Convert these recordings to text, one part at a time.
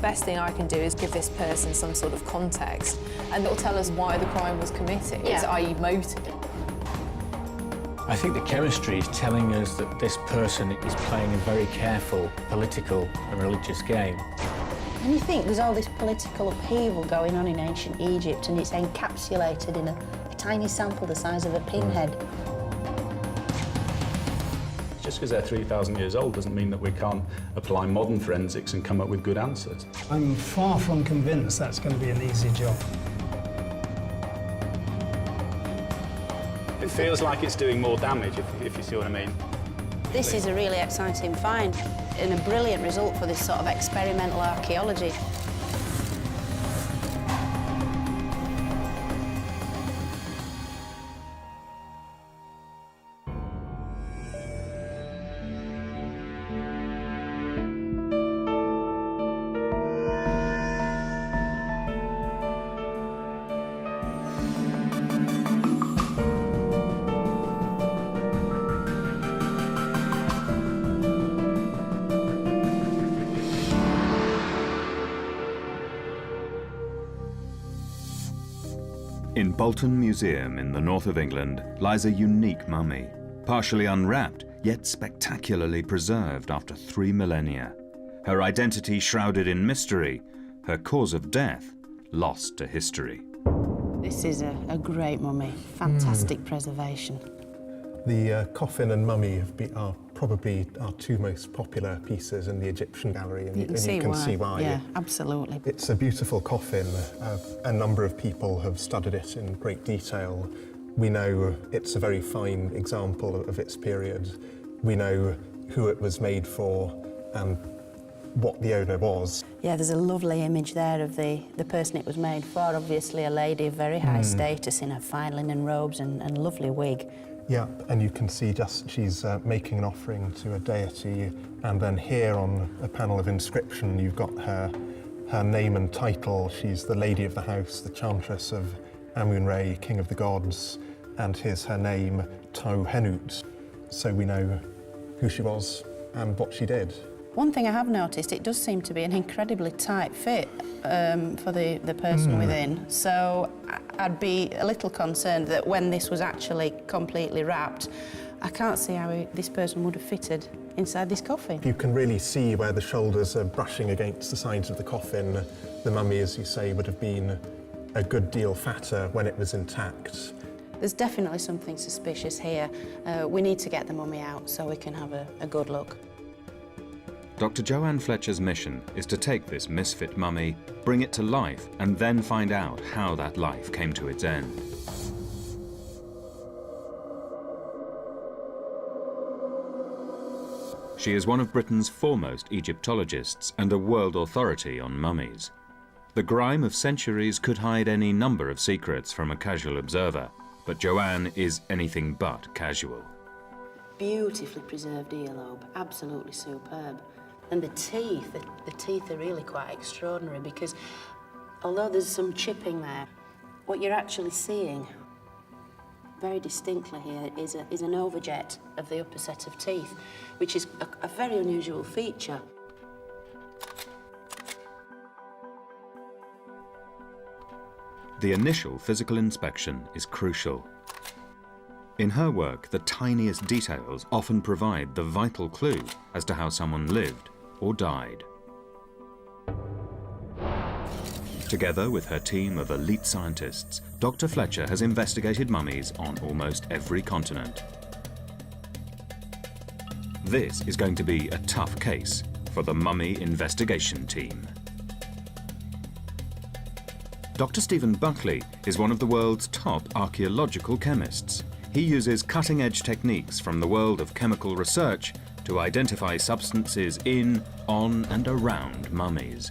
best thing I can do is give this person some sort of context, and it'll tell us why the crime was committed, i.e. motive. I think the chemistry is telling us that this person is playing a very careful political and religious game. And you think there's all this political upheaval going on in ancient Egypt, and it's encapsulated in a tiny sample the size of a pinhead. Just because they're 3,000 years old doesn't mean that we can't apply modern forensics and come up with good answers. I'm far from convinced that's going to be an easy job. It feels like it's doing more damage, if you see what I mean. This is a really exciting find and a brilliant result for this sort of experimental archaeology. In Bolton Museum in the north of England lies a unique mummy, partially unwrapped, yet spectacularly preserved after 3 millennia. Her identity shrouded in mystery, her cause of death lost to history. This is a great mummy, fantastic preservation. The coffin and mummy are probably our two most popular pieces in the Egyptian gallery, and you can see why. Yeah, absolutely. It's a beautiful coffin. A number of people have studied it in great detail. We know it's a very fine example of its period. We know who it was made for and what the owner was. Yeah, there's a lovely image there of the person it was made for. Obviously a lady of very high status in her fine linen robes and lovely wig. Yeah, and you can see she's making an offering to a deity, and then here on a panel of inscription you've got her name and title. She's the lady of the house, the chantress of Amun-Re, king of the gods, and here's her name, Tau-Henut. So we know who she was and what she did. One thing I have noticed, it does seem to be an incredibly tight fit for the person within. So I'd be a little concerned that when this was actually completely wrapped, I can't see how this person would have fitted inside this coffin. You can really see where the shoulders are brushing against the sides of the coffin. The mummy, as you say, would have been a good deal fatter when it was intact. There's definitely something suspicious here. We need to get the mummy out so we can have a good look. Dr. Joanne Fletcher's mission is to take this misfit mummy, bring it to life, and then find out how that life came to its end. She is one of Britain's foremost Egyptologists and a world authority on mummies. The grime of centuries could hide any number of secrets from a casual observer, but Joanne is anything but casual. Beautifully preserved earlobe, absolutely superb. And the teeth are really quite extraordinary because although there's some chipping there, what you're actually seeing very distinctly here is an overjet of the upper set of teeth, which is a very unusual feature. The initial physical inspection is crucial. In her work, the tiniest details often provide the vital clue as to how someone lived or died. Together with her team of elite scientists, Dr. Fletcher has investigated mummies on almost every continent. This is going to be a tough case for the mummy investigation team. Dr. Stephen Buckley is one of the world's top archaeological chemists. He uses cutting-edge techniques from the world of chemical research to identify substances in, on, and around mummies.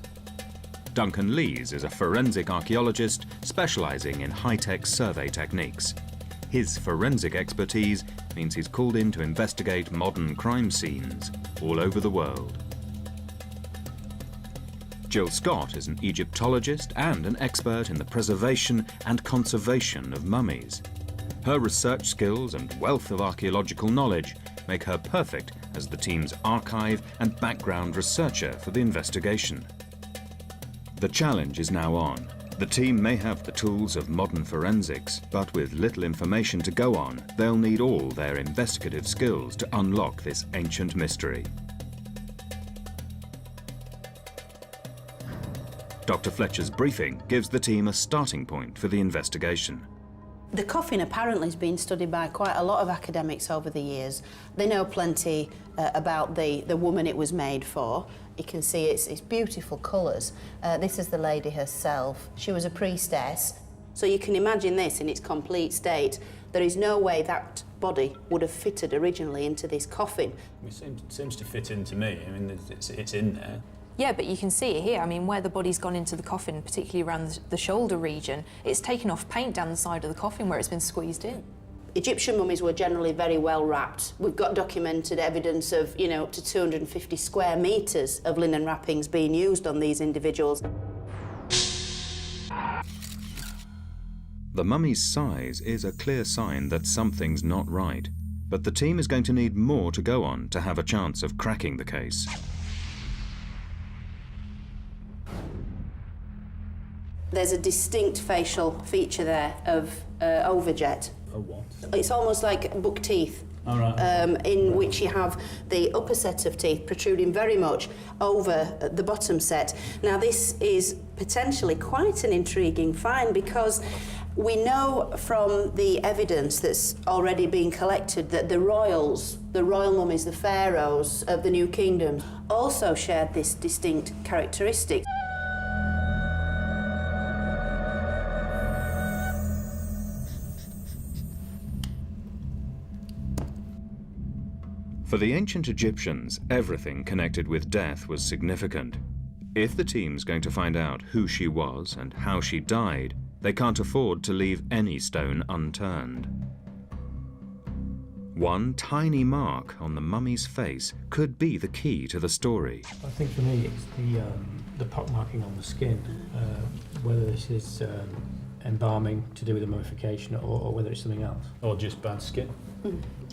Duncan Lees is a forensic archaeologist specializing in high-tech survey techniques. His forensic expertise means he's called in to investigate modern crime scenes all over the world. Jill Scott is an Egyptologist and an expert in the preservation and conservation of mummies. Her research skills and wealth of archaeological knowledge make her perfect as the team's archive and background researcher for the investigation. The challenge is now on. The team may have the tools of modern forensics, but with little information to go on, they'll need all their investigative skills to unlock this ancient mystery. Dr. Fletcher's briefing gives the team a starting point for the investigation. The coffin apparently has been studied by quite a lot of academics over the years. They know plenty about the woman it was made for. You can see its beautiful colours. This is the lady herself. She was a priestess. So you can imagine this in its complete state. There is no way that body would have fitted originally into this coffin. It seems to fit into me. I mean, it's in there. Yeah, but you can see it here. I mean, where the body's gone into the coffin, particularly around the shoulder region, it's taken off paint down the side of the coffin where it's been squeezed in. Egyptian mummies were generally very well wrapped. We've got documented evidence of, you know, up to 250 square metres of linen wrappings being used on these individuals. The mummy's size is a clear sign that something's not right, but the team is going to need more to go on to have a chance of cracking the case. There's a distinct facial feature there of overjet. A what? It's almost like buck teeth, in which you have the upper set of teeth protruding very much over the bottom set. Now, this is potentially quite an intriguing find because we know from the evidence that's already been collected that the royals, the royal mummies, the pharaohs of the New Kingdom, also shared this distinct characteristic. For the ancient Egyptians, everything connected with death was significant. If the team's going to find out who she was and how she died, they can't afford to leave any stone unturned. One tiny mark on the mummy's face could be the key to the story. I think for me it's the pockmarking on the skin, whether this is embalming to do with the mummification or whether it's something else. Or just bad skin.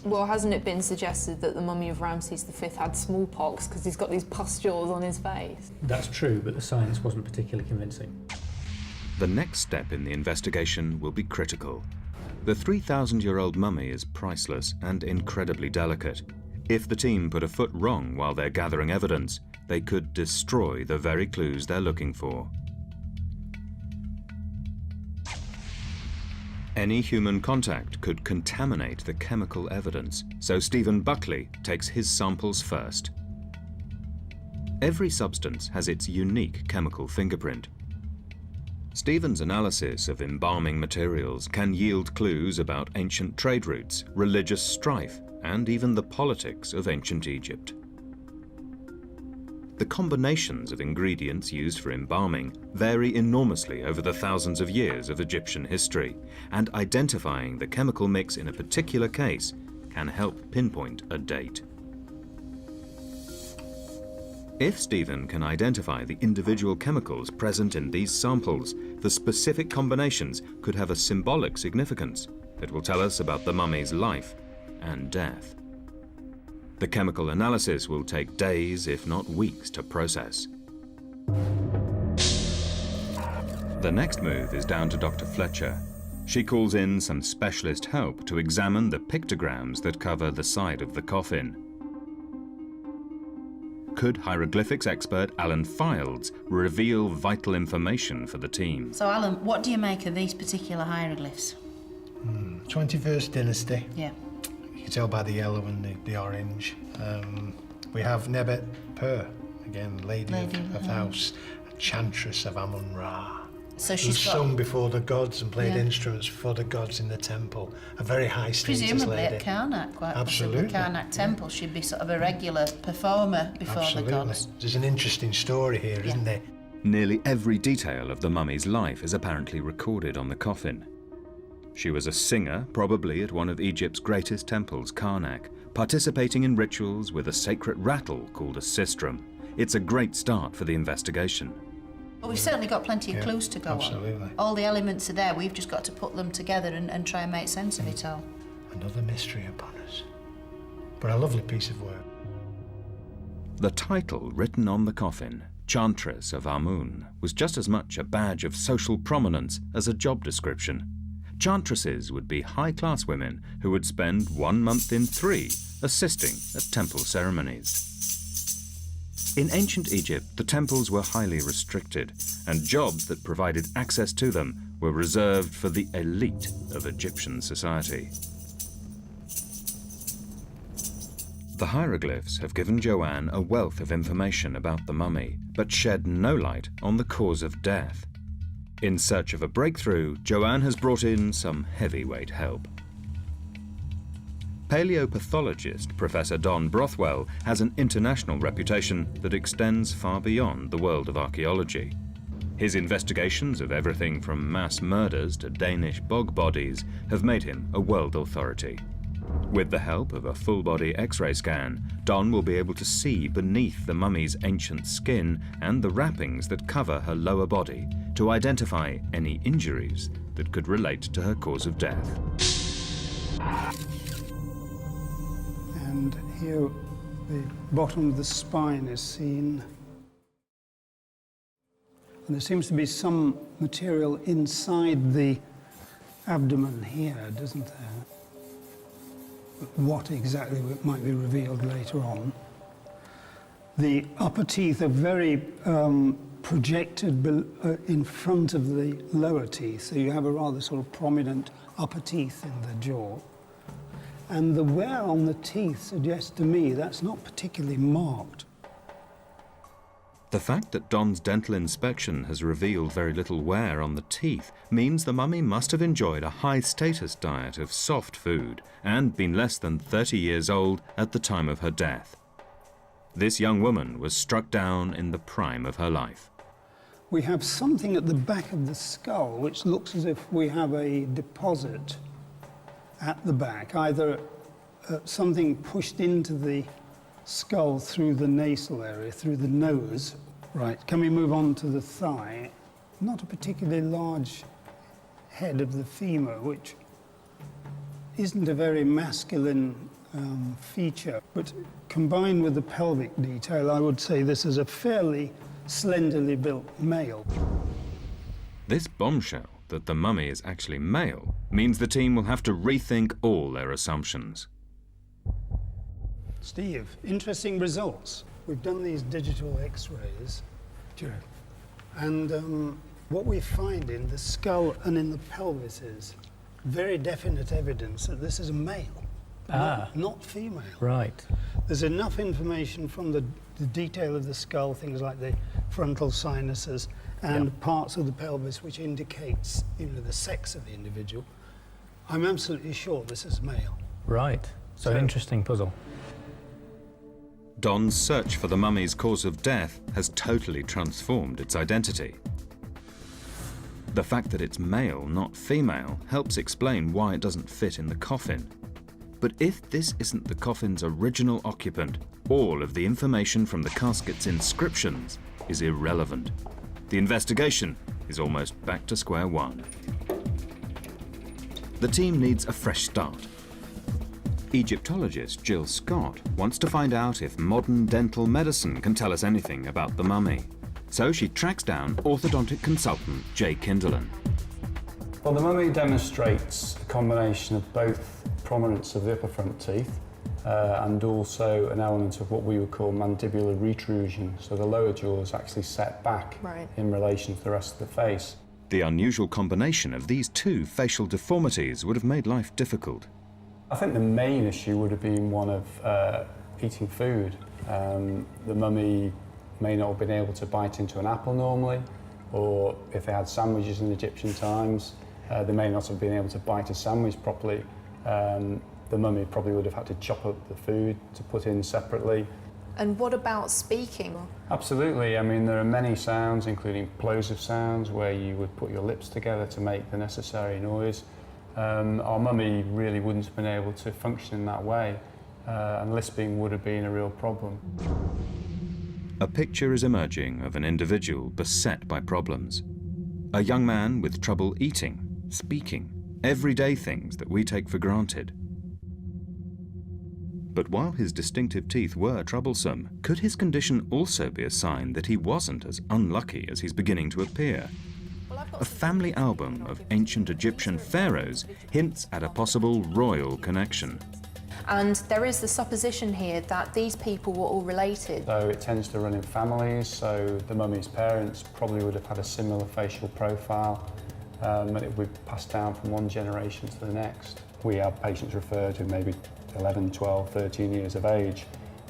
Well, hasn't it been suggested that the mummy of Ramses V had smallpox because he's got these pustules on his face? That's true, but the science wasn't particularly convincing. The next step in the investigation will be critical. The 3,000-year-old mummy is priceless and incredibly delicate. If the team put a foot wrong while they're gathering evidence, they could destroy the very clues they're looking for. Any human contact could contaminate the chemical evidence, so Stephen Buckley takes his samples first. Every substance has its unique chemical fingerprint. Stephen's analysis of embalming materials can yield clues about ancient trade routes, religious strife, and even the politics of ancient Egypt. The combinations of ingredients used for embalming vary enormously over the thousands of years of Egyptian history, and identifying the chemical mix in a particular case can help pinpoint a date. If Stephen can identify the individual chemicals present in these samples, the specific combinations could have a symbolic significance that will tell us about the mummy's life and death. The chemical analysis will take days, if not weeks, to process. The next move is down to Dr. Fletcher. She calls in some specialist help to examine the pictograms that cover the side of the coffin. Could hieroglyphics expert Alan Fildes reveal vital information for the team? So, Alan, what do you make of these particular hieroglyphs? 21st dynasty. Yeah. You can tell by the yellow and the orange. We have Nebet Per, again, lady of house, a chantress of Amun-Ra. So Who's she's sung before the gods and played Yeah. instruments for the gods in the temple. A very high status presumably lady. at Karnak, quite Absolutely. possibly. Karnak temple, she'd be sort of a regular performer before Absolutely. the gods. There's an interesting story here, isn't there? Nearly every detail of the mummy's life is apparently recorded on the coffin. She was a singer, probably at one of Egypt's greatest temples, Karnak, participating in rituals with a sacred rattle called a sistrum. It's a great start for the investigation. But we've certainly got plenty of clues to go absolutely. on. All the elements are there, we've just got to put them together and try and make sense of it all. Another mystery upon us. But a lovely piece of work. The title written on the coffin, Chantress of Amun was just as much a badge of social prominence as a job description. Chantresses would be high-class women who would spend 1 month in 3 assisting at temple ceremonies. In ancient Egypt, the temples were highly restricted, and jobs that provided access to them were reserved for the elite of Egyptian society. The hieroglyphs have given Joanne a wealth of information about the mummy, but shed no light on the cause of death. In search of a breakthrough, Joanne has brought in some heavyweight help. Paleopathologist Professor Don Brothwell has an international reputation that extends far beyond the world of archaeology. His investigations of everything from mass murders to Danish bog bodies have made him a world authority. With the help of a full-body X-ray scan, Don will be able to see beneath the mummy's ancient skin and the wrappings that cover her lower body to identify any injuries that could relate to her cause of death. And here the bottom of the spine is seen. And there seems to be some material inside the abdomen here, doesn't there? What exactly might be revealed later on. The upper teeth are very projected in front of the lower teeth, so you have a rather sort of prominent upper teeth in the jaw. And the wear on the teeth suggests to me that's not particularly marked. The fact that Don's dental inspection has revealed very little wear on the teeth means the mummy must have enjoyed a high-status diet of soft food and been less than 30 years old at the time of her death. This young woman was struck down in the prime of her life. We have something at the back of the skull which looks as if we have a deposit at the back, either something pushed into the skull through the nasal area, through the nose. Right, can we move on to the thigh? Not a particularly large head of the femur, which isn't a very masculine feature, but combined with the pelvic detail, I would say this is a fairly slenderly built male. This bombshell that the mummy is actually male means the team will have to rethink all their assumptions. Steve, interesting results. We've done these digital X-rays, and what we find in the skull and in the pelvis is very definite evidence that this is a male, not female. Right. There's enough information from the detail of the skull, things like the frontal sinuses and parts of the pelvis, which indicates the sex of the individual. I'm absolutely sure this is male. Right. So an interesting puzzle. Don's search for the mummy's cause of death has totally transformed its identity. The fact that it's male, not female, helps explain why it doesn't fit in the coffin. But if this isn't the coffin's original occupant, all of the information from the casket's inscriptions is irrelevant. The investigation is almost back to square one. The team needs a fresh start. Egyptologist Jill Scott wants to find out if modern dental medicine can tell us anything about the mummy. So she tracks down orthodontic consultant Jay Kinderlin. Well, the mummy demonstrates a combination of both prominence of the upper front teeth and also an element of what we would call mandibular retrusion. So the lower jaw is actually set back in relation to the rest of the face. The unusual combination of these two facial deformities would have made life difficult. I think the main issue would have been one of eating food. The mummy may not have been able to bite into an apple normally, or if they had sandwiches in Egyptian times, they may not have been able to bite a sandwich properly. The mummy probably would have had to chop up the food to put in separately. And what about speaking? Absolutely. I mean, there are many sounds, including plosive sounds, where you would put your lips together to make the necessary noise. Our mummy really wouldn't have been able to function in that way, and lisping would have been a real problem. A picture is emerging of an individual beset by problems. A young man with trouble eating, speaking, everyday things that we take for granted. But while his distinctive teeth were troublesome, could his condition also be a sign that he wasn't as unlucky as he's beginning to appear? A family album of ancient Egyptian pharaohs hints at a possible royal connection. And there is the supposition here that these people were all related. So it tends to run in families, so the mummy's parents probably would have had a similar facial profile, and it would be passed down from one generation to the next. We have patients referred who maybe 11, 12, 13 years of age,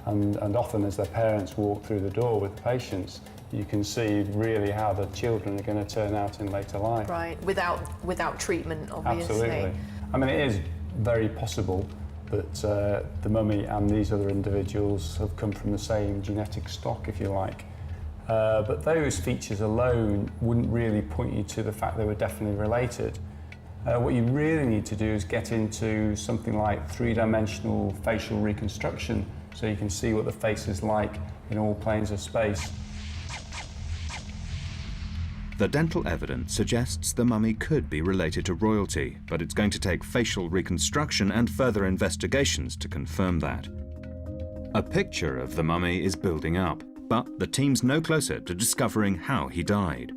and often as their parents walk through the door with the patients, you can see really how the children are going to turn out in later life. Right, without treatment, obviously. Absolutely. I mean, it is very possible that the mummy and these other individuals have come from the same genetic stock, if you like. But those features alone wouldn't really point you to the fact they were definitely related. What you really need to do is get into something like three-dimensional facial reconstruction, so you can see what the face is like in all planes of space. The dental evidence suggests the mummy could be related to royalty, but it's going to take facial reconstruction and further investigations to confirm that. A picture of the mummy is building up, but the team's no closer to discovering how he died.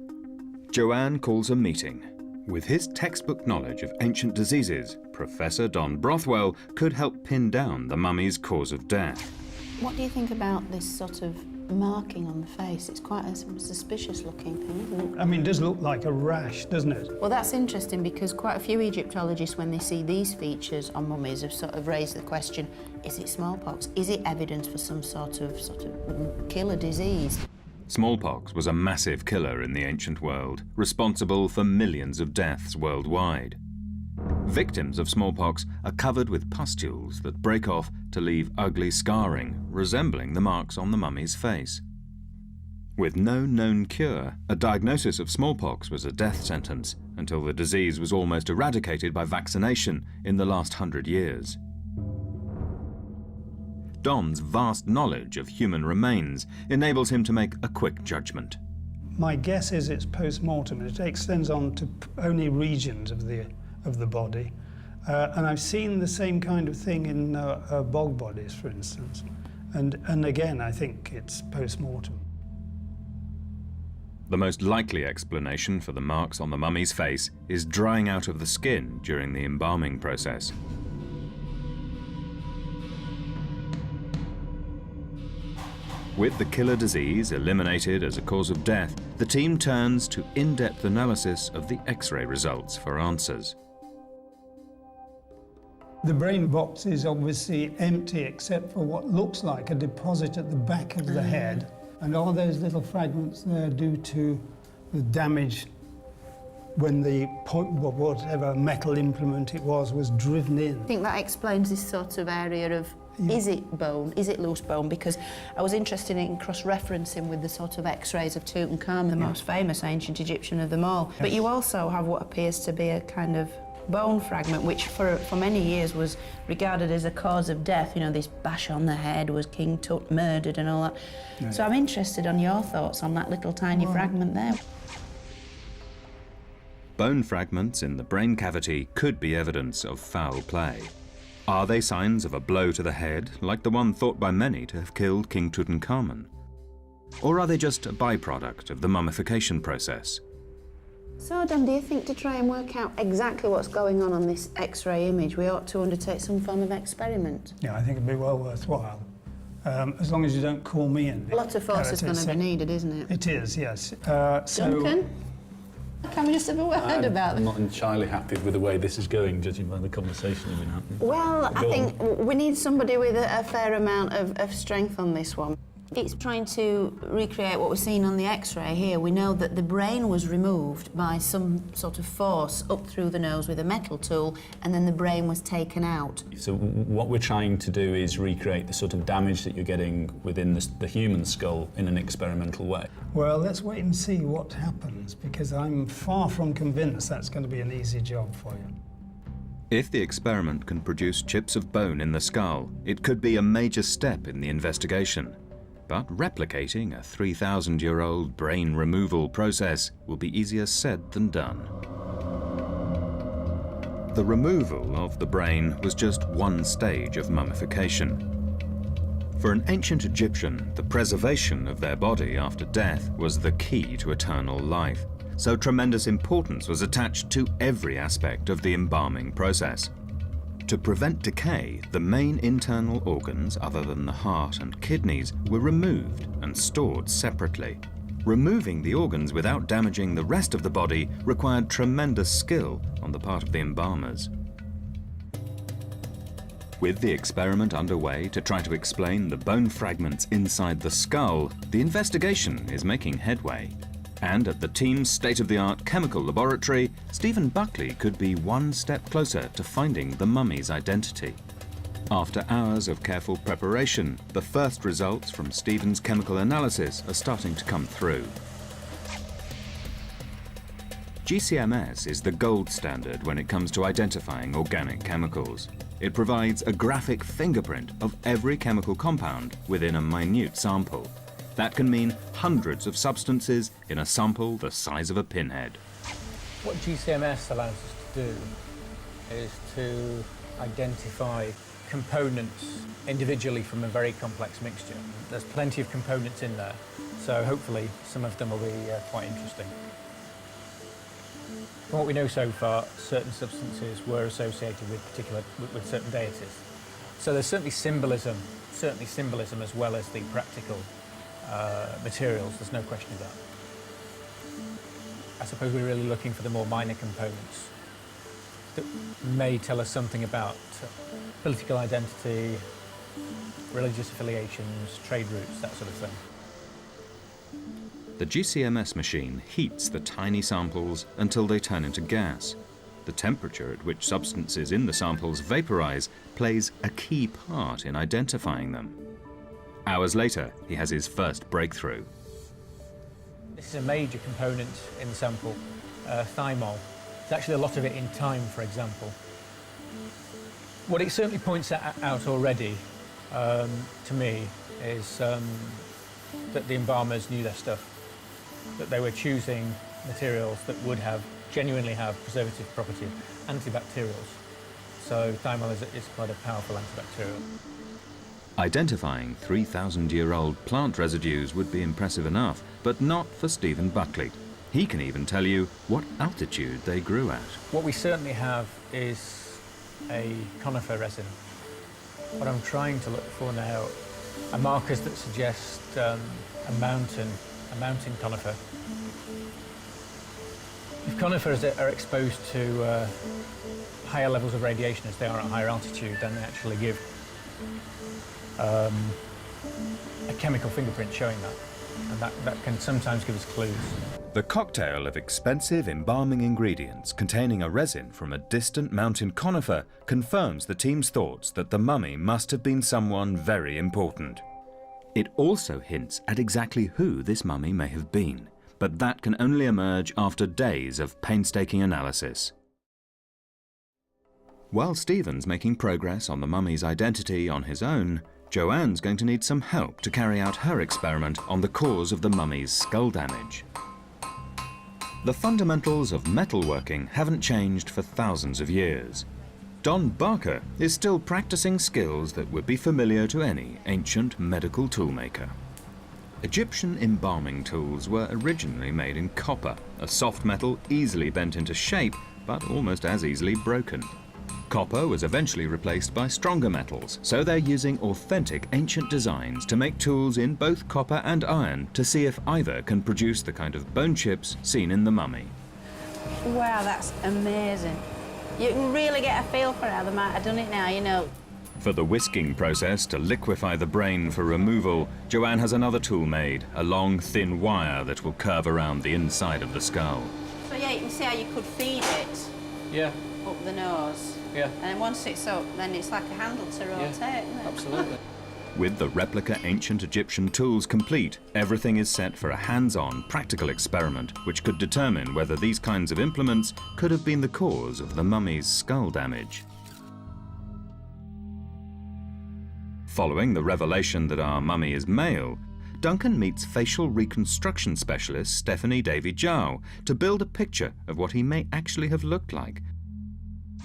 Joanne calls a meeting. With his textbook knowledge of ancient diseases, Professor Don Brothwell could help pin down the mummy's cause of death. What do you think about this sort of marking on the face? It's quite a suspicious looking thing, isn't it? I mean, it does look like a rash, doesn't it? Well, that's interesting because quite a few Egyptologists, when they see these features on mummies, have sort of raised the question, is it smallpox? Is it evidence for some sort of killer disease? Smallpox was a massive killer in the ancient world, responsible for millions of deaths worldwide. Victims of smallpox are covered with pustules that break off to leave ugly scarring, resembling the marks on the mummy's face. With no known cure, a diagnosis of smallpox was a death sentence until the disease was almost eradicated by vaccination in the last 100 years. Don's vast knowledge of human remains enables him to make a quick judgment. My guess is it's post-mortem. It extends on to only regions of the body. And I've seen the same kind of thing in bog bodies, for instance. And again, I think it's post-mortem. The most likely explanation for the marks on the mummy's face is drying out of the skin during the embalming process. With the killer disease eliminated as a cause of death, the team turns to in-depth analysis of the X-ray results for answers. The brain box is obviously empty except for what looks like a deposit at the back of the head. And all those little fragments there due to the damage when the whatever metal implement it was driven in. I think that explains this sort of area of, is it bone, is it loose bone? Because I was interested in cross-referencing with the sort of X-rays of Tutankhamun, the most famous ancient Egyptian of them all. Yes. But you also have what appears to be a kind of bone fragment, which for many years was regarded as a cause of death. You know, this bash on the head, was King Tut murdered and all that. Yeah. So I'm interested on your thoughts on that little tiny fragment there. Bone fragments in the brain cavity could be evidence of foul play. Are they signs of a blow to the head, like the one thought by many to have killed King Tutankhamun? Or are they just a byproduct of the mummification process? So, Don, do you think to try and work out exactly what's going on this X-ray image, we ought to undertake some form of experiment? Yeah, I think it'd be well worthwhile. As long as you don't call me in. A lot of force is going to be needed, isn't it? It is, yes. Duncan? Can we just have a word about that? I'm not entirely happy with the way this is going, judging by the conversation we've been having. Well, I think we need somebody with a fair amount of strength on this one. It's trying to recreate what we're seeing on the X-ray here. We know that the brain was removed by some sort of force up through the nose with a metal tool, and then the brain was taken out. So what we're trying to do is recreate the sort of damage that you're getting within the human skull in an experimental way. Well, let's wait and see what happens, because I'm far from convinced that's going to be an easy job for you. If the experiment can produce chips of bone in the skull, it could be a major step in the investigation. But replicating a 3,000-year-old brain removal process will be easier said than done. The removal of the brain was just one stage of mummification. For an ancient Egyptian, the preservation of their body after death was the key to eternal life. So tremendous importance was attached to every aspect of the embalming process. To prevent decay, the main internal organs, other than the heart and kidneys, were removed and stored separately. Removing the organs without damaging the rest of the body required tremendous skill on the part of the embalmers. With the experiment underway to try to explain the bone fragments inside the skull, the investigation is making headway. And at the team's state-of-the-art chemical laboratory, Stephen Buckley could be one step closer to finding the mummy's identity. After hours of careful preparation, the first results from Stephen's chemical analysis are starting to come through. GCMS is the gold standard when it comes to identifying organic chemicals. It provides a graphic fingerprint of every chemical compound within a minute sample. That can mean hundreds of substances in a sample the size of a pinhead. What GCMS allows us to do is to identify components individually from a very complex mixture. There's plenty of components in there, so hopefully some of them will be quite interesting. From what we know so far, certain substances were associated with certain deities. So there's certainly symbolism as well as the practical materials, there's no question of that. I suppose we're really looking for the more minor components that may tell us something about political identity, religious affiliations, trade routes, that sort of thing. The GCMS machine heats the tiny samples until they turn into gas. The temperature at which substances in the samples vaporize plays a key part in identifying them. Hours later, he has his first breakthrough. This is a major component in the sample, thymol. There's actually a lot of it in thyme, for example. What it certainly points out already to me is that the embalmers knew their stuff, that they were choosing materials that would genuinely have preservative properties, antibacterials. So thymol is quite a powerful antibacterial. Identifying 3,000-year-old plant residues would be impressive enough, but not for Stephen Buckley. He can even tell you what altitude they grew at. What we certainly have is a conifer resin. What I'm trying to look for now are markers that suggest a mountain conifer. If conifers are exposed to higher levels of radiation as they are at higher altitude, then they actually give a chemical fingerprint showing that, and that can sometimes give us clues. The cocktail of expensive embalming ingredients containing a resin from a distant mountain conifer confirms the team's thoughts that the mummy must have been someone very important. It also hints at exactly who this mummy may have been, but that can only emerge after days of painstaking analysis. While Stephen's making progress on the mummy's identity on his own, Joanne's going to need some help to carry out her experiment on the cause of the mummy's skull damage. The fundamentals of metalworking haven't changed for thousands of years. Don Barker is still practicing skills that would be familiar to any ancient medical toolmaker. Egyptian embalming tools were originally made in copper, a soft metal easily bent into shape, but almost as easily broken. Copper was eventually replaced by stronger metals, so they're using authentic ancient designs to make tools in both copper and iron to see if either can produce the kind of bone chips seen in the mummy. Wow, that's amazing. You can really get a feel for how they might have done it now, you know. For the whisking process to liquefy the brain for removal, Joanne has another tool made, a long, thin wire that will curve around the inside of the skull. So yeah, you can see how you could feed it Yeah. up the nose. Yeah. And then once it's up, then it's like a handle to rotate, isn't it? Absolutely. With the replica ancient Egyptian tools complete, everything is set for a hands-on, practical experiment which could determine whether these kinds of implements could have been the cause of the mummy's skull damage. Following the revelation that our mummy is male, Duncan meets facial reconstruction specialist Stephanie Davy-Jow to build a picture of what he may actually have looked like.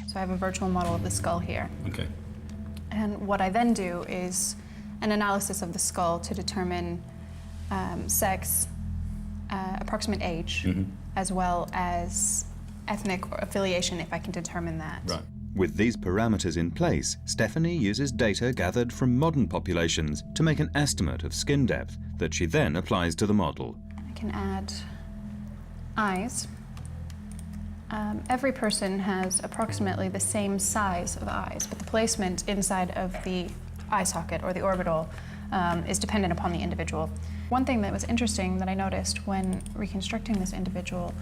So I have a virtual model of the skull here. Okay. And what I then do is an analysis of the skull to determine sex, approximate age, as well as ethnic or affiliation, if I can determine that. Right. With these parameters in place, Stephanie uses data gathered from modern populations to make an estimate of skin depth that she then applies to the model. I can add eyes. Every person has approximately the same size of eyes, but the placement inside of the eye socket or the orbital is dependent upon the individual. One thing that was interesting that I noticed when reconstructing this individual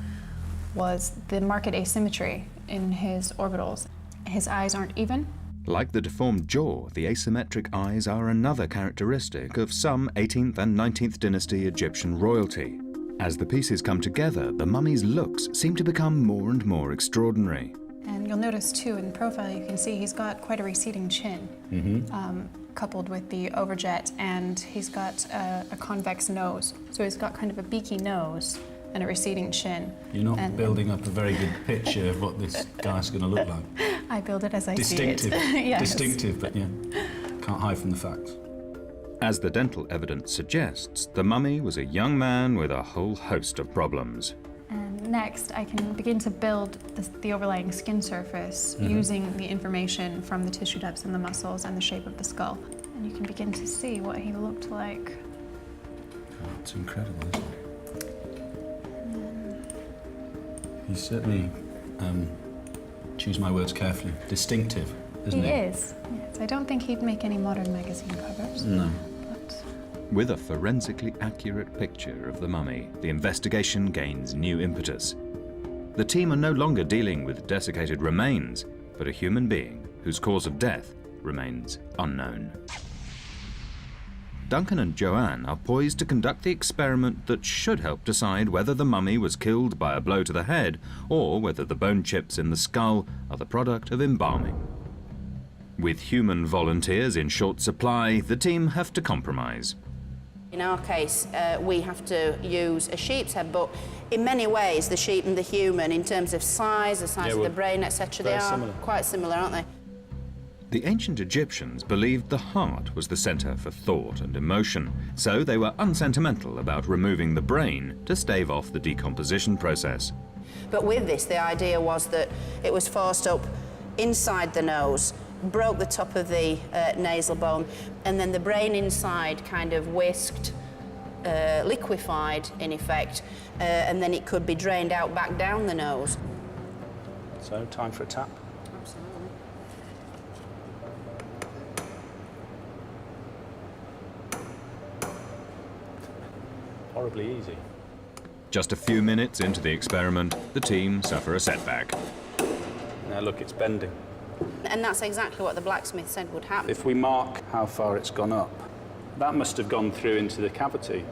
was the marked asymmetry in his orbitals. His eyes aren't even. Like the deformed jaw, the asymmetric eyes are another characteristic of some 18th and 19th dynasty Egyptian royalty. As the pieces come together, the mummy's looks seem to become more and more extraordinary. And you'll notice too in the profile, you can see he's got quite a receding chin, coupled with the overjet, and he's got a convex nose. So he's got kind of a beaky nose and a receding chin. You're not building up a very good picture of what this guy's going to look like. I build it as I Distinctive. see it. Yes. Distinctive, but yeah, can't hide from the facts. As the dental evidence suggests, the mummy was a young man with a whole host of problems. And next, I can begin to build the overlying skin surface using the information from the tissue depths and the muscles and the shape of the skull. And you can begin to see what he looked like. Oh, it's incredible, isn't it? He's certainly, choose my words carefully, distinctive, isn't he? He is, yes. I don't think he'd make any modern magazine covers. No. But With a forensically accurate picture of the mummy, the investigation gains new impetus. The team are no longer dealing with desiccated remains, but a human being whose cause of death remains unknown. Duncan and Joanne are poised to conduct the experiment that should help decide whether the mummy was killed by a blow to the head or whether the bone chips in the skull are the product of embalming. With human volunteers in short supply, the team have to compromise. In our case, we have to use a sheep's head, but in many ways, the sheep and the human, in terms of size, the size of the brain, etc., they are quite similar, aren't they? The ancient Egyptians believed the heart was the centre for thought and emotion, so they were unsentimental about removing the brain to stave off the decomposition process. But with this, the idea was that it was forced up inside the nose, broke the top of the nasal bone, and then the brain inside kind of whisked, liquefied in effect, and then it could be drained out back down the nose. So, time for a tap. Absolutely. Horribly easy. Just a few minutes into the experiment, the team suffer a setback. Now look, it's bending. And that's exactly what the blacksmith said would happen. If we mark how far it's gone up, that must have gone through into the cavity,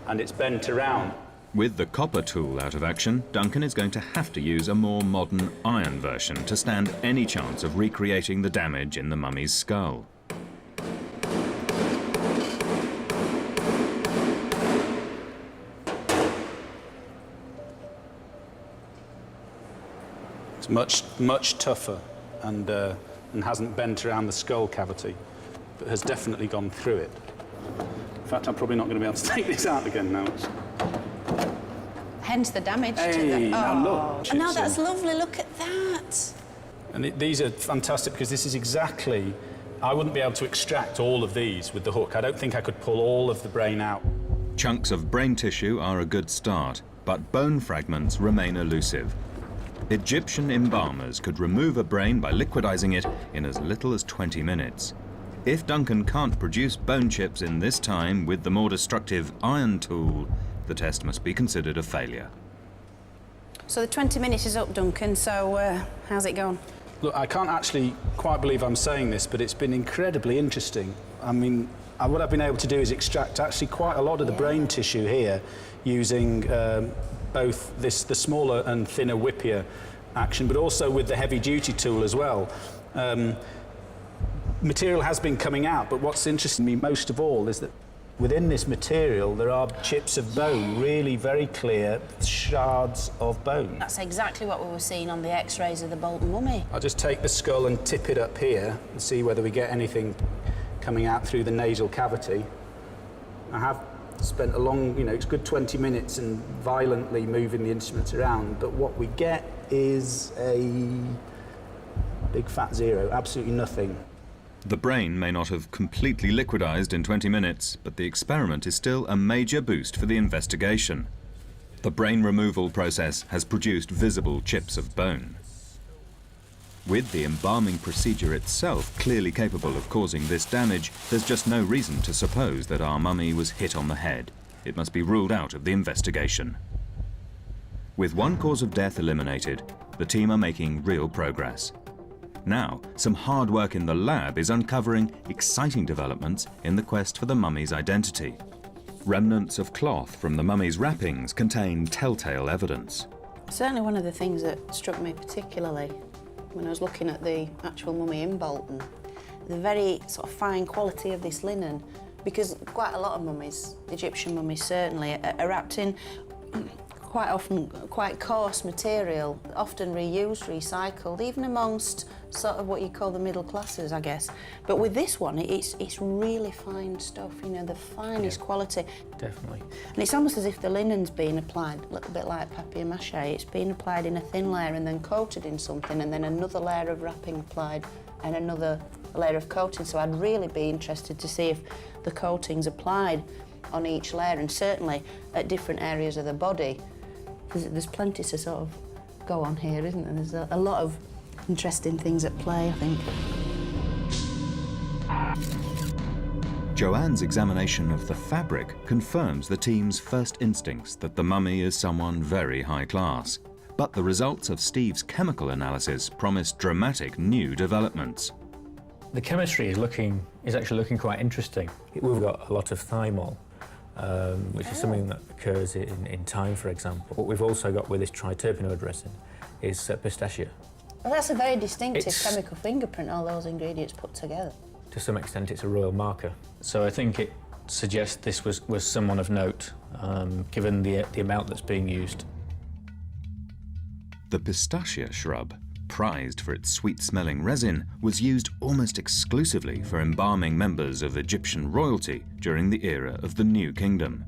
and it's bent around. With the copper tool out of action, Duncan is going to have to use a more modern iron version to stand any chance of recreating the damage in the mummy's skull. It's much tougher and hasn't bent around the skull cavity, but has definitely gone through it. In fact, I'm probably not going to be able to take this out again now. Hence the damage to the... Hey, now look. Oh, no, that's lovely. Look at that. And these are fantastic because this is exactly... I wouldn't be able to extract all of these with the hook. I don't think I could pull all of the brain out. Chunks of brain tissue are a good start, but bone fragments remain elusive. Egyptian embalmers could remove a brain by liquidizing it in as little as 20 minutes. If Duncan can't produce bone chips in this time with the more destructive iron tool, the test must be considered a failure. So the 20 minutes is up, Duncan, so how's it going? Look, I can't actually quite believe I'm saying this, but it's been incredibly interesting. I mean, what I've been able to do is extract actually quite a lot of the brain tissue here using both the smaller and thinner whippier action, but also with the heavy-duty tool as well. Material has been coming out, but what's interesting me most of all is that within this material there are chips of bone, really very clear shards of bone. That's exactly what we were seeing on the X-rays of the Bolton mummy. I'll just take the skull and tip it up here and see whether we get anything coming out through the nasal cavity. I have spent a long, it's a good 20 minutes and violently moving the instruments around, but what we get is a big fat zero, absolutely nothing. The brain may not have completely liquidized in 20 minutes, but the experiment is still a major boost for the investigation. The brain removal process has produced visible chips of bone. With the embalming procedure itself clearly capable of causing this damage, there's just no reason to suppose that our mummy was hit on the head. It must be ruled out of the investigation. With one cause of death eliminated, the team are making real progress. Now, some hard work in the lab is uncovering exciting developments in the quest for the mummy's identity. Remnants of cloth from the mummy's wrappings contain telltale evidence. Certainly one of the things that struck me particularly when I was looking at the actual mummy in Bolton, the very sort of fine quality of this linen, because quite a lot of mummies, Egyptian mummies certainly, are wrapped in quite often quite coarse material, often reused, recycled, even amongst sort of what you call the middle classes, I guess. But with this one, it's really fine stuff, the finest quality. Definitely. And it's almost as if the linen's been applied, a little bit like papier-mâché. It's been applied in a thin layer and then coated in something, and then another layer of wrapping applied and another layer of coating. So I'd really be interested to see if the coating's applied on each layer, and certainly at different areas of the body. There's plenty to sort of go on here, isn't there? There's a lot of interesting things at play, I think. Joanne's examination of the fabric confirms the team's first instincts that the mummy is someone very high class. But the results of Steve's chemical analysis promise dramatic new developments. The chemistry is actually looking quite interesting. We've got a lot of thymol, which is something that occurs in thyme, for example. What we've also got with this triterpenoid resin is pistachio. Well, that's a very distinctive chemical fingerprint, all those ingredients put together. To some extent, it's a royal marker. So I think it suggests this was someone of note, given the amount that's being used. The pistachia shrub, prized for its sweet-smelling resin, was used almost exclusively for embalming members of Egyptian royalty during the era of the New Kingdom.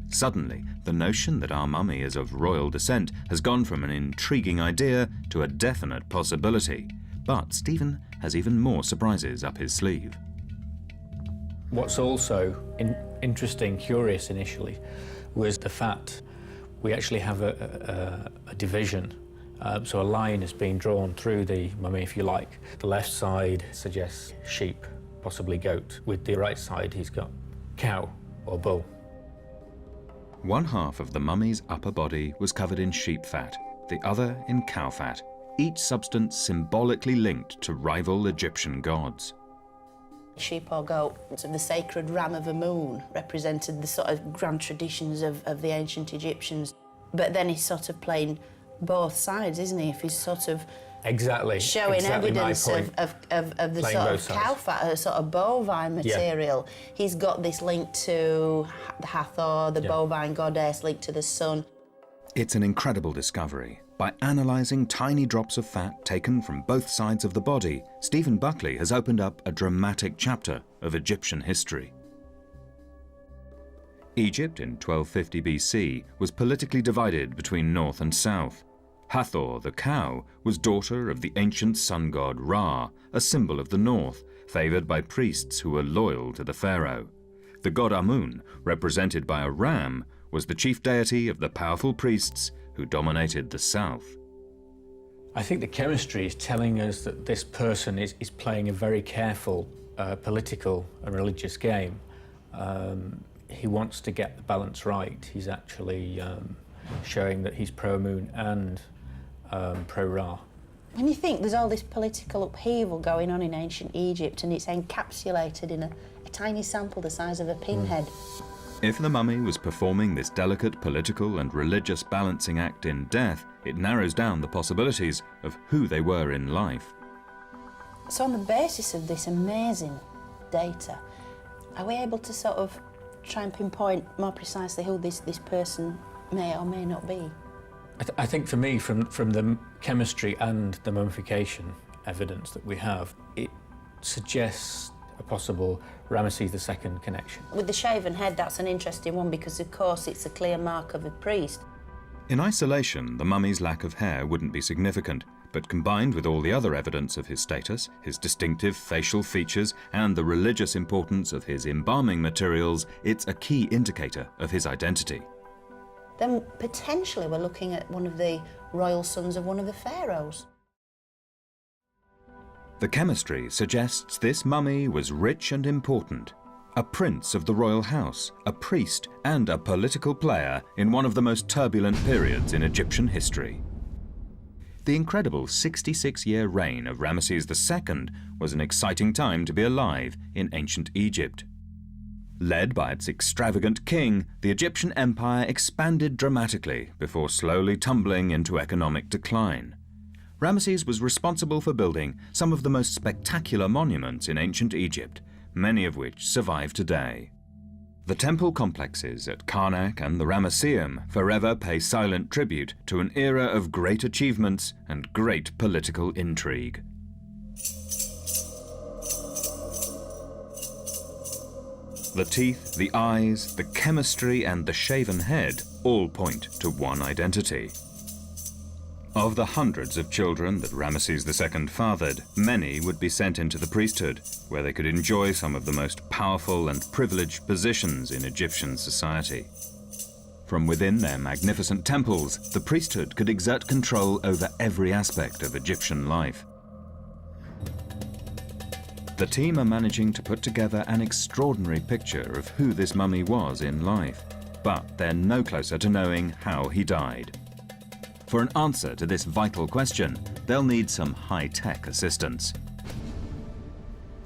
Suddenly, the notion that our mummy is of royal descent has gone from an intriguing idea to a definite possibility. But Stephen has even more surprises up his sleeve. What's also interesting, curious initially, was the fact we actually have a division. So a line has been drawn through the mummy, if you like. The left side suggests sheep, possibly goat. With the right side, he's got cow or bull. One half of the mummy's upper body was covered in sheep fat, the other in cow fat, each substance symbolically linked to rival Egyptian gods. Sheep or goat, the sacred ram of a moon, represented the sort of grand traditions of the ancient Egyptians. But then he's sort of playing both sides, isn't he? If he's sort of showing evidence of the sort of cow fat, a sort of bovine material. Yeah. He's got this link to Hathor, the bovine goddess, linked to the sun. It's an incredible discovery. By analysing tiny drops of fat taken from both sides of the body, Stephen Buckley has opened up a dramatic chapter of Egyptian history. Egypt in 1250 BC was politically divided between north and south. Hathor, the cow, was daughter of the ancient sun god Ra, a symbol of the north, favoured by priests who were loyal to the pharaoh. The god Amun, represented by a ram, was the chief deity of the powerful priests who dominated the south. I think the chemistry is telling us that this person is playing a very careful political and religious game. He wants to get the balance right. He's actually showing that he's pro-Moon and pro-Ra. When you think there's all this political upheaval going on in ancient Egypt and it's encapsulated in a tiny sample the size of a pinhead. If the mummy was performing this delicate political and religious balancing act in death, it narrows down the possibilities of who they were in life. So on the basis of this amazing data, are we able to sort of try and pinpoint more precisely who this person may or may not be? I think for me, from the chemistry and the mummification evidence that we have, it suggests a possible Ramesses II connection. With the shaven head, that's an interesting one because, of course, it's a clear mark of a priest. In isolation, the mummy's lack of hair wouldn't be significant, but combined with all the other evidence of his status, his distinctive facial features, and the religious importance of his embalming materials, it's a key indicator of his identity. Then potentially we're looking at one of the royal sons of one of the pharaohs. The chemistry suggests this mummy was rich and important, a prince of the royal house, a priest, and a political player in one of the most turbulent periods in Egyptian history. The incredible 66-year reign of Ramesses II was an exciting time to be alive in ancient Egypt. Led by its extravagant king, the Egyptian empire expanded dramatically before slowly tumbling into economic decline. Ramesses was responsible for building some of the most spectacular monuments in ancient Egypt, many of which survive today. The temple complexes at Karnak and the Ramesseum forever pay silent tribute to an era of great achievements and great political intrigue. The teeth, the eyes, the chemistry, and the shaven head all point to one identity. Of the hundreds of children that Ramesses II fathered, many would be sent into the priesthood, where they could enjoy some of the most powerful and privileged positions in Egyptian society. From within their magnificent temples, the priesthood could exert control over every aspect of Egyptian life. The team are managing to put together an extraordinary picture of who this mummy was in life, but they're no closer to knowing how he died. For an answer to this vital question, they'll need some high-tech assistance.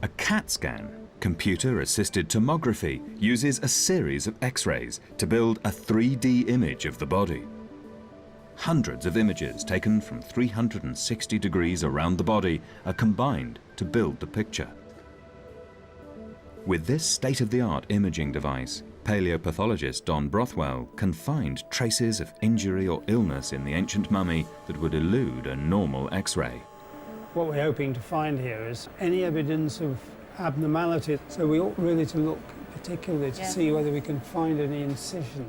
A CAT scan, computer-assisted tomography, uses a series of X-rays to build a 3D image of the body. Hundreds of images taken from 360 degrees around the body are combined to build the picture. With this state-of-the-art imaging device, paleopathologist Don Brothwell can find traces of injury or illness in the ancient mummy that would elude a normal X-ray. What we're hoping to find here is any evidence of abnormality, so we ought really to look particularly to see whether we can find any incision.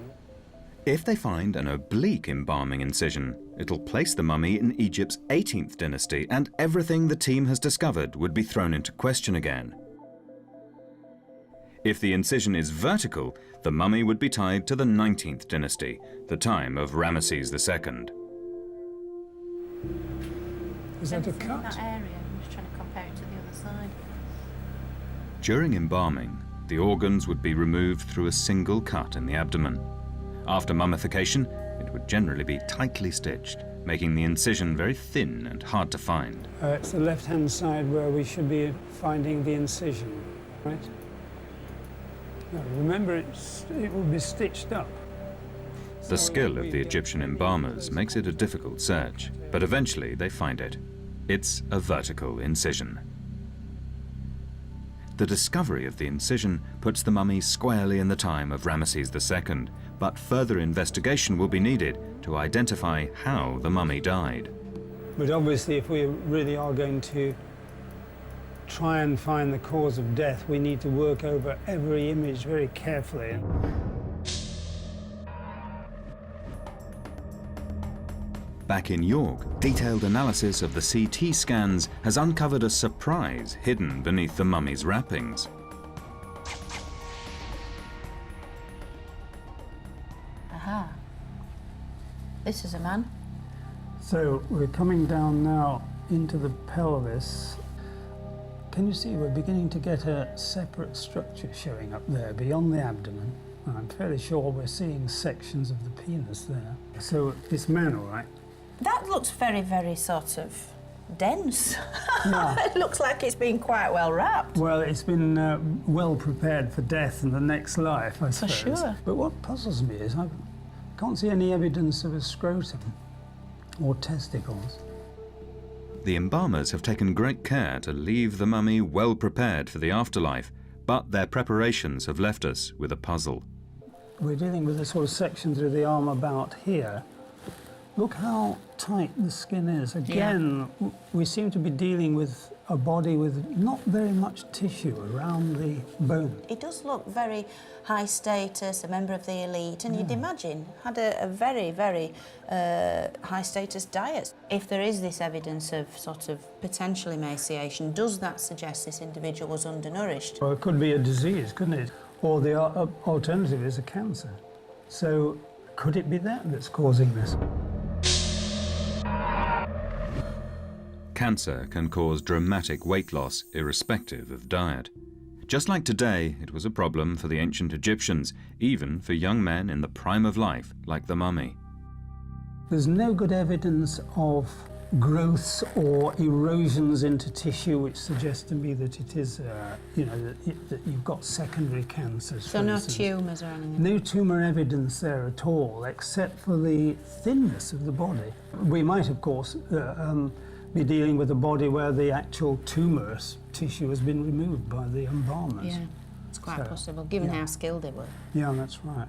If they find an oblique embalming incision, it'll place the mummy in Egypt's 18th dynasty, and everything the team has discovered would be thrown into question again. If the incision is vertical, the mummy would be tied to the 19th dynasty, the time of Ramesses II. Is that a cut? In that area, I'm just trying to compare it to the other side. During embalming, the organs would be removed through a single cut in the abdomen. After mummification, it would generally be tightly stitched, making the incision very thin and hard to find. It's the left-hand side where we should be finding the incision, right? No, remember, it will be stitched up. The skill of the Egyptian embalmers makes it a difficult search, but eventually they find it. It's a vertical incision. The discovery of the incision puts the mummy squarely in the time of Ramesses II, but further investigation will be needed to identify how the mummy died. But obviously, if we really are going to try and find the cause of death, we need to work over every image very carefully. Back in York, detailed analysis of the CT scans has uncovered a surprise hidden beneath the mummy's wrappings. Aha. This is a man. So we're coming down now into the pelvis. Can you see we're beginning to get a separate structure showing up there beyond the abdomen? I'm fairly sure we're seeing sections of the penis there. So it's man, all right? That looks very, very sort of dense. Yeah. It looks like it's been quite well wrapped. Well, it's been well prepared for death and the next life, I suppose. For sure. But what puzzles me is I can't see any evidence of a scrotum or testicles. The embalmers have taken great care to leave the mummy well prepared for the afterlife, but their preparations have left us with a puzzle. We're dealing with a sort of section through the arm about here. Look how tight the skin is. Again, we seem to be dealing with a body with not very much tissue around the bone. It does look very high status, a member of the elite, and you'd imagine had a very, very high status diet. If there is this evidence of sort of potential emaciation, does that suggest this individual was undernourished? Or it could be a disease, couldn't it? Or the alternative is a cancer. So could it be that that's causing this? Cancer can cause dramatic weight loss irrespective of diet. Just like today, it was a problem for the ancient Egyptians, even for young men in the prime of life, like the mummy. There's no good evidence of growths or erosions into tissue which suggest to me that it is, you know, that you've got secondary cancers. So no tumours or anything? No tumour evidence there at all, except for the thinness of the body. We might, of course, be dealing with a body where the actual tumourous tissue has been removed by the embalmers. Yeah, it's quite possible, given how skilled they were. Yeah, that's right.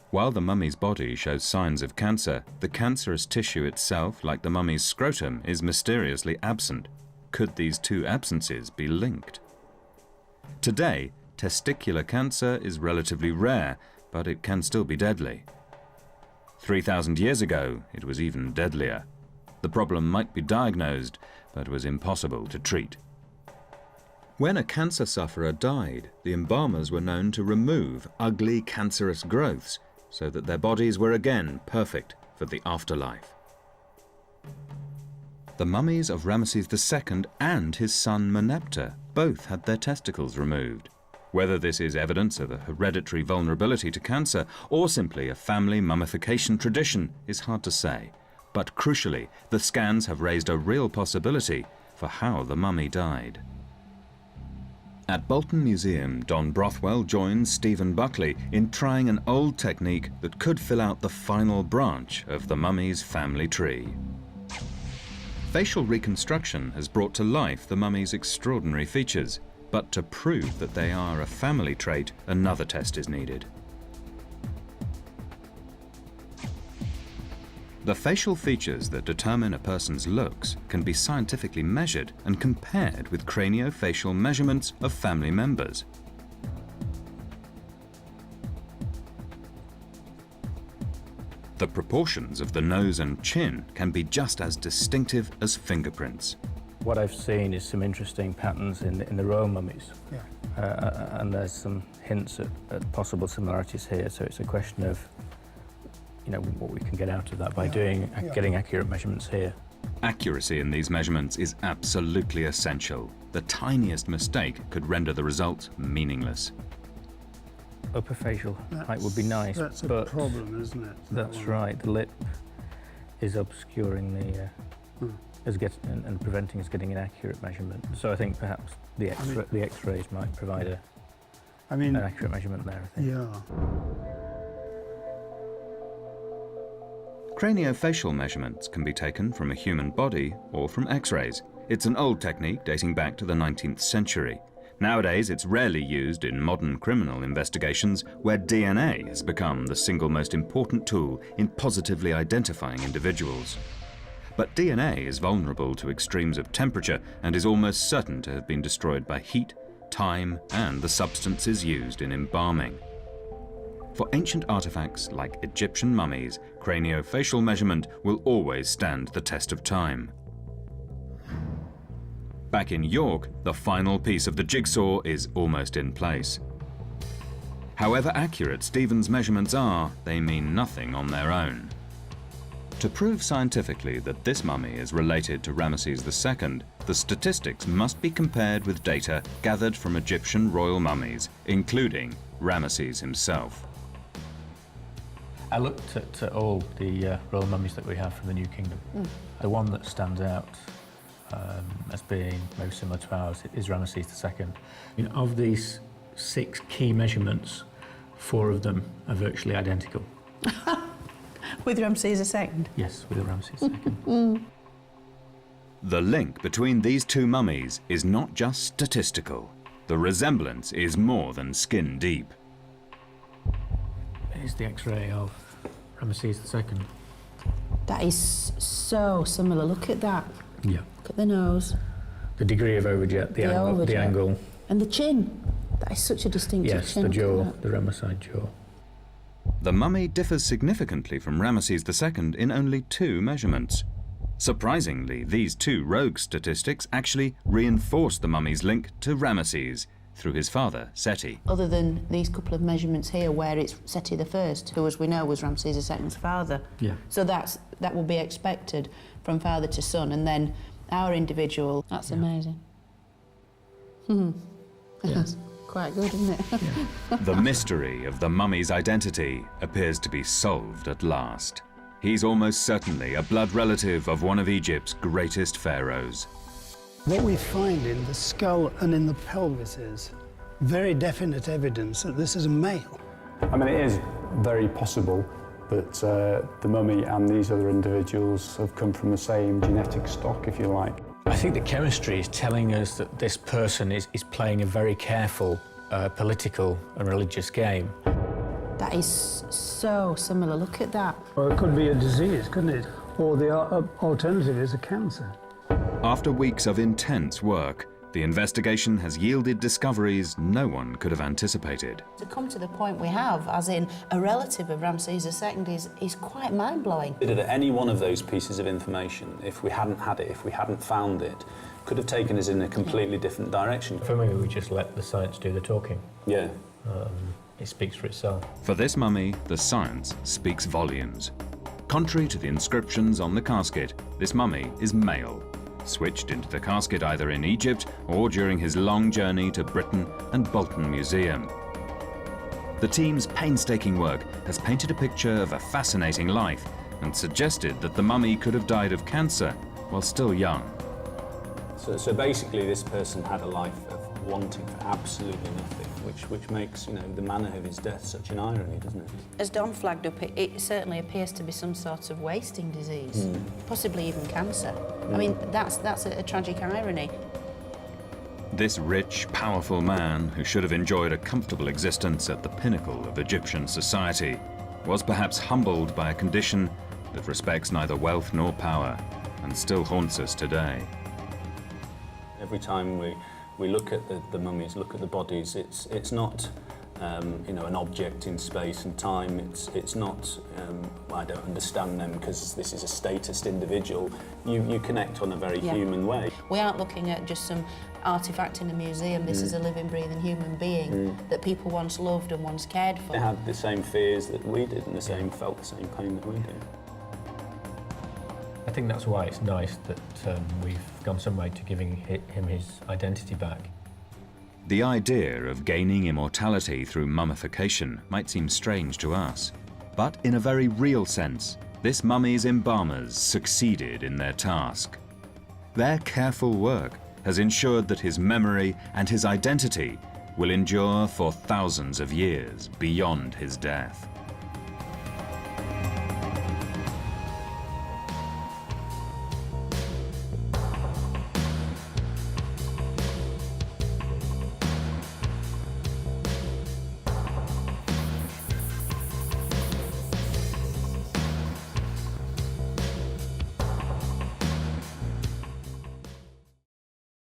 While the mummy's body shows signs of cancer, the cancerous tissue itself, like the mummy's scrotum, is mysteriously absent. Could these two absences be linked? Today, testicular cancer is relatively rare, but it can still be deadly. 3,000 years ago, it was even deadlier. The problem might be diagnosed, but was impossible to treat. When a cancer sufferer died, the embalmers were known to remove ugly cancerous growths so that their bodies were again perfect for the afterlife. The mummies of Ramesses II and his son Meneptah both had their testicles removed. Whether this is evidence of a hereditary vulnerability to cancer or simply a family mummification tradition is hard to say. But crucially, the scans have raised a real possibility for how the mummy died. At Bolton Museum, Don Brothwell joins Stephen Buckley in trying an old technique that could fill out the final branch of the mummy's family tree. Facial reconstruction has brought to life the mummy's extraordinary features, but to prove that they are a family trait, another test is needed. The facial features that determine a person's looks can be scientifically measured and compared with craniofacial measurements of family members. The proportions of the nose and chin can be just as distinctive as fingerprints. What I've seen is some interesting patterns in the royal mummies. Yeah. And there's some hints at possible similarities here, so it's a question of what we can get out of that by getting accurate measurements here. Accuracy in these measurements is absolutely essential. The tiniest mistake could render the result meaningless. Upper facial height would be nice, that's a but problem, isn't it? That's right. The lip is obscuring the and preventing us getting an accurate measurement. So I think perhaps the X-rays might provide an accurate measurement there, I think. Yeah. Craniofacial measurements can be taken from a human body or from X-rays. It's an old technique dating back to the 19th century. Nowadays, it's rarely used in modern criminal investigations where DNA has become the single most important tool in positively identifying individuals. But DNA is vulnerable to extremes of temperature and is almost certain to have been destroyed by heat, time, and the substances used in embalming. For ancient artifacts like Egyptian mummies, craniofacial measurement will always stand the test of time. Back in York, the final piece of the jigsaw is almost in place. However accurate Stephen's measurements are, they mean nothing on their own. To prove scientifically that this mummy is related to Ramesses II, the statistics must be compared with data gathered from Egyptian royal mummies, including Ramesses himself. I looked at all the royal mummies that we have from the New Kingdom. The one that stands out as being most similar to ours is Ramesses II. Of these 6 key measurements, 4 of them are virtually identical. With Ramesses II? Yes, with Ramesses II. The link between these two mummies is not just statistical. The resemblance is more than skin deep. Here's the X-ray of Ramesses II. That is so similar. Look at that. Yeah. Look at the nose. The degree of overjet, the angle. And the chin. That is such a distinctive Yes, chin. the jaw, the Ramesside jaw. The mummy differs significantly from Ramesses II in only 2 measurements. Surprisingly, these 2 rogue statistics actually reinforce the mummy's link to Ramesses through his father, Seti. Other than these couple of measurements here where it's Seti I, who, as we know, was Ramses II's father. Yeah. So that will be expected from father to son, and then our individual. That's amazing. That's quite good, isn't it? Yeah. The mystery of the mummy's identity appears to be solved at last. He's almost certainly a blood relative of one of Egypt's greatest pharaohs. What we find in the skull and in the pelvis is very definite evidence that this is a male. I mean, it is very possible that the mummy and these other individuals have come from the same genetic stock, if you like. I think the chemistry is telling us that this person is playing a very careful political and religious game. That is so similar. Look at that. Or it could be a disease, couldn't it? Or the alternative is a cancer. After weeks of intense work, the investigation has yielded discoveries no one could have anticipated. To come to the point we have, as in a relative of Ramses II, is quite mind-blowing. That any one of those pieces of information, if we hadn't had it, if we hadn't found it, could have taken us in a completely different direction. For me, we just let the science do the talking. Yeah. It speaks for itself. For this mummy, the science speaks volumes. Contrary to the inscriptions on the casket, this mummy is male, switched into the casket either in Egypt or during his long journey to Britain and Bolton Museum. The team's painstaking work has painted a picture of a fascinating life and suggested that the mummy could have died of cancer while still young. So basically this person had a life of wanting for absolutely nothing, which makes, the manner of his death such an irony, doesn't it? As Don flagged up, it certainly appears to be some sort of wasting disease, possibly even cancer. I mean, that's a tragic irony. This rich, powerful man, who should have enjoyed a comfortable existence at the pinnacle of Egyptian society, was perhaps humbled by a condition that respects neither wealth nor power, and still haunts us today. Every time we look at the mummies, look at the bodies, it's not an object in space and time. It's not I don't understand them because this is a statist individual. You connect on a very human way. We aren't looking at just some artifact in a museum. This is a living, breathing human being that people once loved and once cared for. They had the same fears that we did and felt the same pain that we did. I think that's why it's nice that we've gone some way to giving him his identity back. The idea of gaining immortality through mummification might seem strange to us, but in a very real sense, this mummy's embalmers succeeded in their task. Their careful work has ensured that his memory and his identity will endure for thousands of years beyond his death.